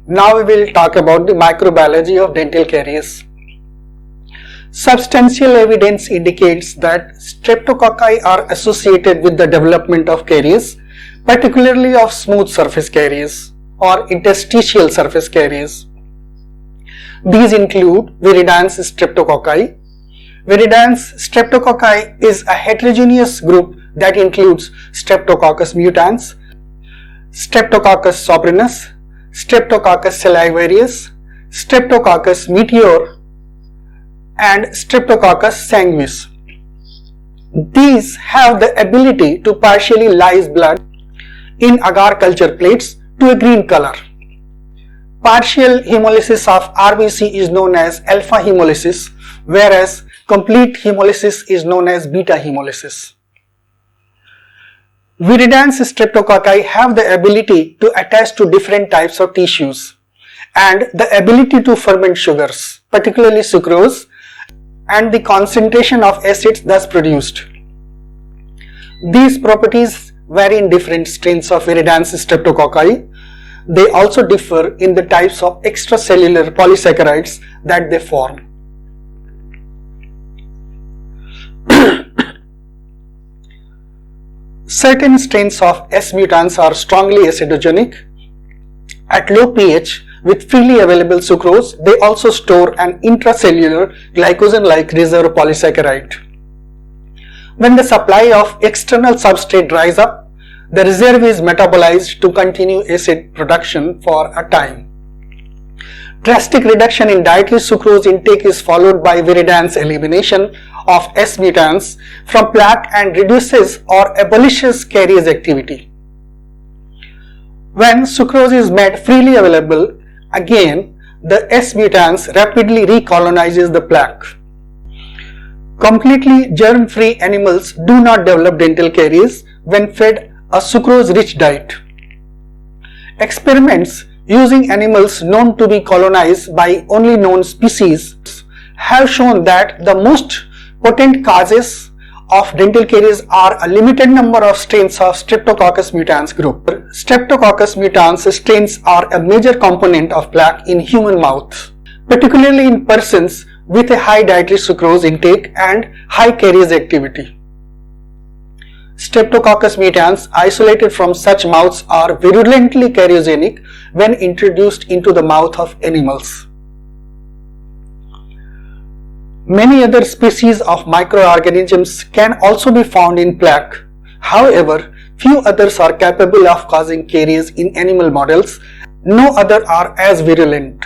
Now we will talk about the microbiology of dental caries. Substantial evidence indicates that streptococci are associated with the development of caries, particularly of smooth surface caries or interstitial surface caries. These include viridans streptococci. Viridans streptococci is a heterogeneous group that includes Streptococcus mutans, Streptococcus sobrinus, Streptococcus salivarius, Streptococcus meteor, and Streptococcus sanguis. These have the ability to partially lyse blood in agar culture plates to a green color. Partial hemolysis of RBC is known as alpha hemolysis, whereas complete hemolysis is known as beta hemolysis. Viridans streptococci have the ability to attach to different types of tissues and the ability to ferment sugars, particularly sucrose, and the concentration of acids thus produced. These properties vary in different strains of viridans streptococci. They also differ in the types of extracellular polysaccharides that they form. Certain strains of S mutans are strongly acidogenic. At low pH with freely available sucrose, they also store an intracellular glycogen-like reserve polysaccharide. When the supply of external substrate dries up, the reserve is metabolized to continue acid production for a time. Drastic reduction in dietary sucrose intake is followed by viridans elimination of S mutans from plaque and reduces or abolishes caries activity. When sucrose is made freely available, again the S mutans rapidly recolonizes the plaque. Completely germ-free animals do not develop dental caries when fed a sucrose-rich diet. Experiments using animals known to be colonized by only known species have shown that the most potent causes of dental caries are a limited number of strains of Streptococcus mutans group. Streptococcus mutans strains are a major component of plaque in human mouth, particularly in persons with a high dietary sucrose intake and high caries activity. Streptococcus mutans isolated from such mouths are virulently cariogenic when introduced into the mouth of animals. Many other species of microorganisms can also be found in plaque. However, few others are capable of causing caries in animal models. No other are as virulent.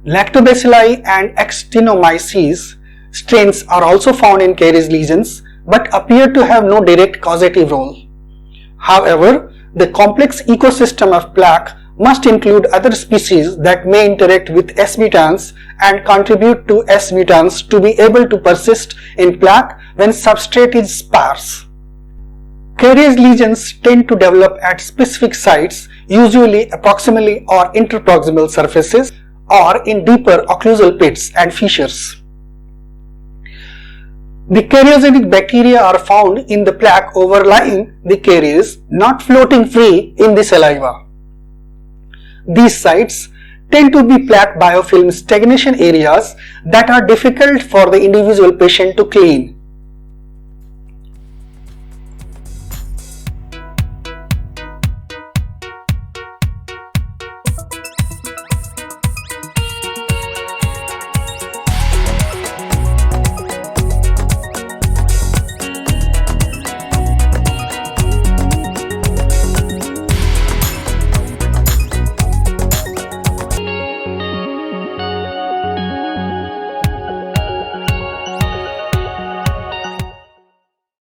Lactobacilli and actinomyces strains are also found in caries lesions but appear to have no direct causative role. However, the complex ecosystem of plaque must include other species that may interact with S mutans and contribute to S mutans to be able to persist in plaque when substrate is sparse. Caries lesions tend to develop at specific sites, usually proximally or interproximal surfaces, or in deeper occlusal pits and fissures. The cariogenic bacteria are found in the plaque overlying the caries, not floating free in the saliva. These sites tend to be plaque biofilm stagnation areas that are difficult for the individual patient to clean